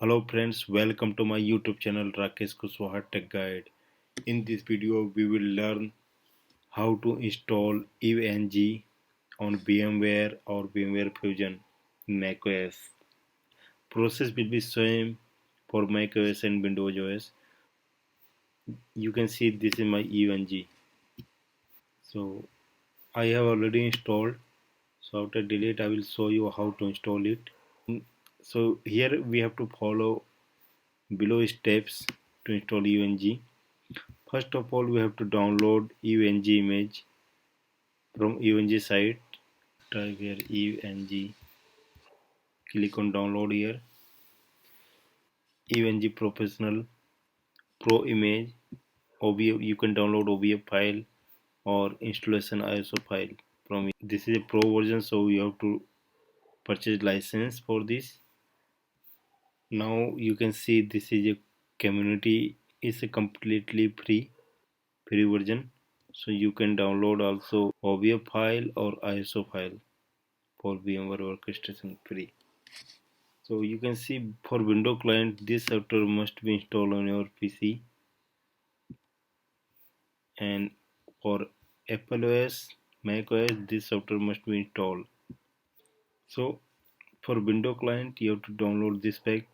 Hello friends, welcome to my YouTube channel Rakesh Kushwaha Tech Guide. In this video, we will learn how to install EVNG on VMware or VMware Fusion in macOS. Process will be same for macOS and Windows OS. You can see this is my EVNG. So I have already installed. So after delete, I will show you how to install it. So here we have to follow below steps to install EVNG. First of all, we have to download UNG image from UNG site. Type here UNG. Click on download here. UNG Professional Pro image. OBF. You can download OBF file or installation ISO file from. This is a pro version, so you have to purchase license for this. Now you can see this is a community. It's a completely free version. So you can download also OBF file or ISO file for VMware orchestration free. So you can see for Windows client this software must be installed on your PC, and for Apple OS, Mac OS this software must be installed. So for Windows client you have to download this pack.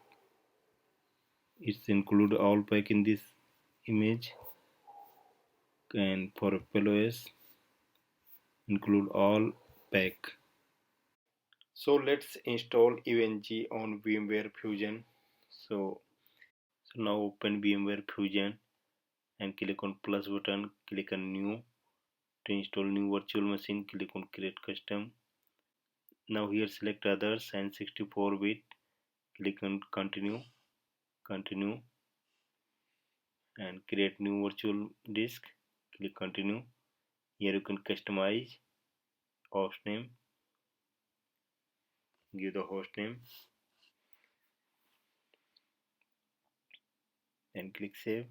It's include all pack in this image, and for Apple OS include all pack. So let's install UNG on VMware Fusion. So now open VMware Fusion and click on plus button, click on new. To install new virtual machine, click on create custom. Now here select others and 64-bit, click on continue, and create new virtual disk, click continue. Here you can customize host name, give the host name and click save.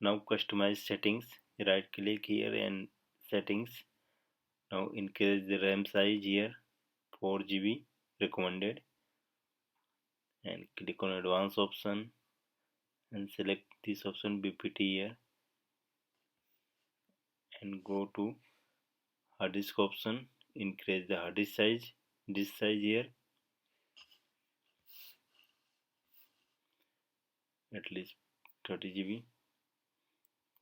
Now customize settings, right click here and settings. Now increase the RAM size here 4 GB recommended, and click on advanced option and select this option BPT here, and go to hard disk option, increase the hard disk size here at least 30 GB.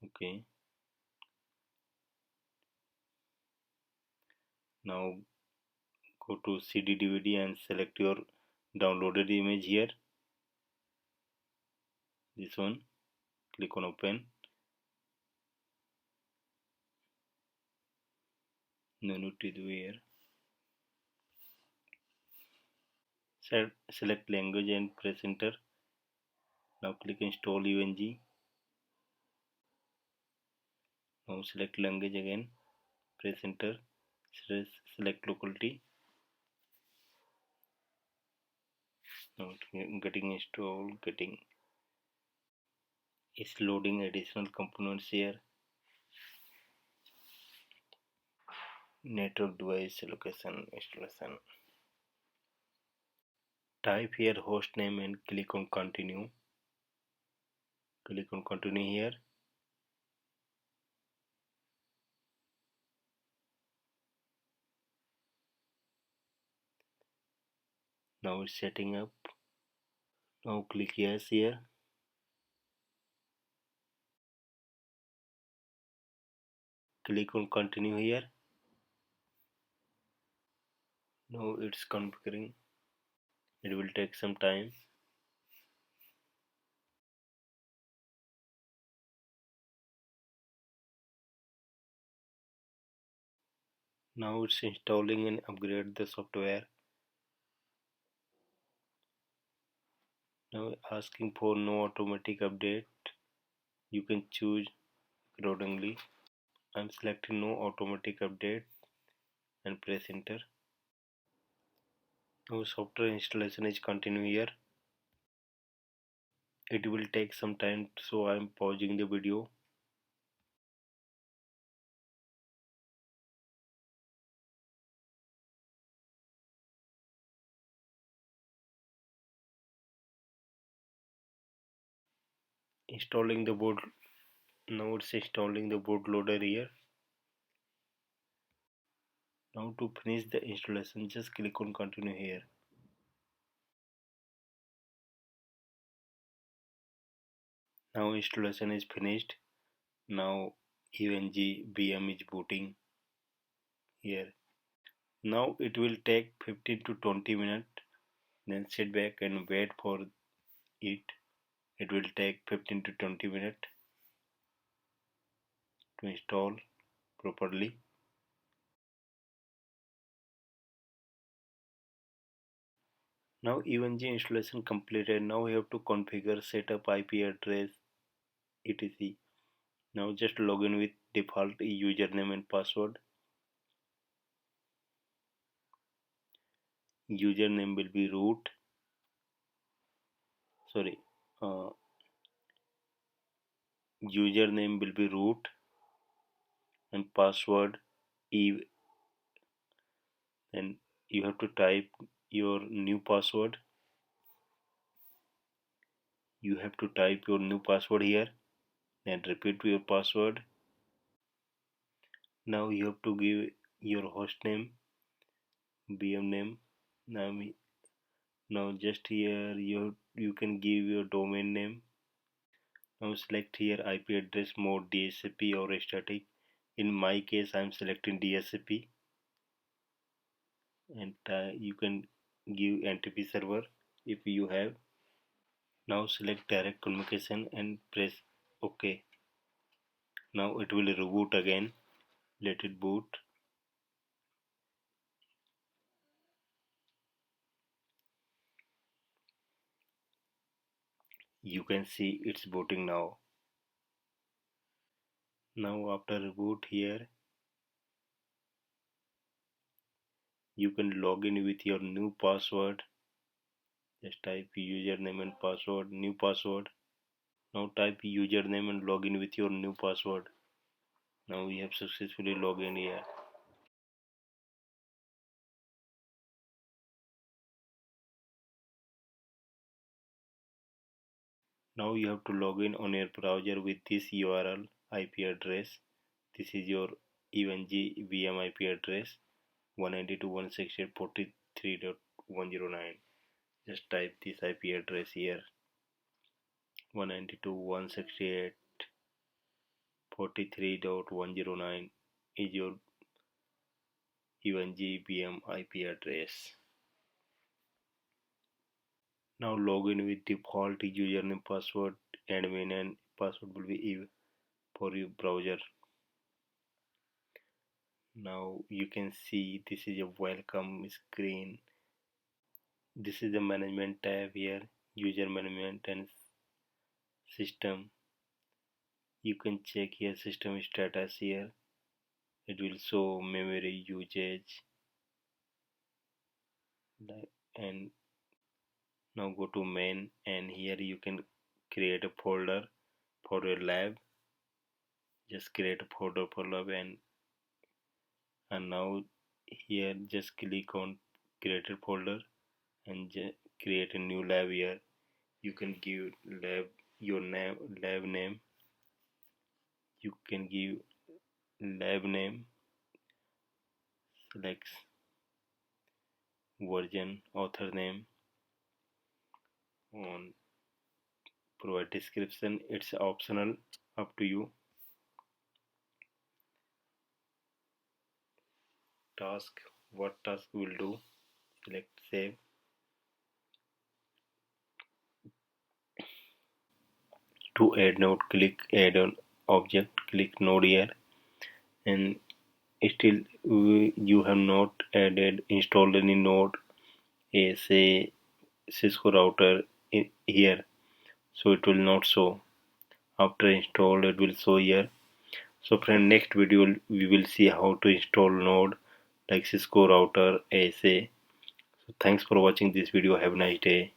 Okay, now go to CD DVD and select your downloaded image here, this one, click on open. No need to do here. Select language and press enter. Now click install UNG. Now select language again, press enter, select locality. Now getting installed, it's loading additional components here. Network device location installation. Type here host name and click on continue. Click on continue here. Now it's setting up. Now click yes here. Click on continue here. Now it's configuring. It will take some time. Now it's installing and upgrade the software. Now asking for no automatic update. You can choose accordingly. I'm selecting no automatic update and press enter. Now software installation is continue here. It will take some time, so I'm pausing the video. installing the boot. Now it's installing the bootloader here. Now to finish the installation, just click on continue here. Now installation is finished. Now EVNG VM is booting here. Now it will take 15 to 20 minutes. Then sit back and wait for it. It will take 15 to 20 minutes to install properly. Now EVNG installation completed. Now we have to configure setup IP address etc. Now just log in with default username and password. Username will be root. Sorry. Uh, Username will be root and password eve. Then you have to type your new password. You have to type your new password here. Then repeat your password. Now you have to give your host name, VM name. Now just here you can give your domain name. Now select here IP address mode DHCP or static. In my case I am selecting DHCP, and you can give NTP server if you have. Now select direct communication and press OK. Now it will reboot again. Let it boot. You can see it's booting now. Now after reboot here, you can log in with your new password. Just type username and password, new password. Now type username and log in with your new password. Now we have successfully logged in here. Now you have to log in on your browser with this URL IP address. This is your EVNG VM IP address 192.168.43.109. Just type this IP address here. 192.168.43.109 is your EVNG VM IP address. Now log in with default username, password, admin, and password will be Eve for your browser. Now you can see this is a welcome screen. This is the management tab here, user management and system. You can check here system status here. It will show memory usage. And now go to main, and here you can create a folder for your lab. Just create a folder for lab, and now here just click on created folder and create a new lab here. You can give lab your name, lab name. You can give lab name, select version, author name, on provide description. It's optional, up to you. Task, what task will do, select save. To add node, click add on object, click node here, and still you have not added installed any node, say cisco router in here, so it will not show. After install it will show here. So friend, next video we will see how to install node like cisco router, ASA. So thanks for watching this video. Have a nice day.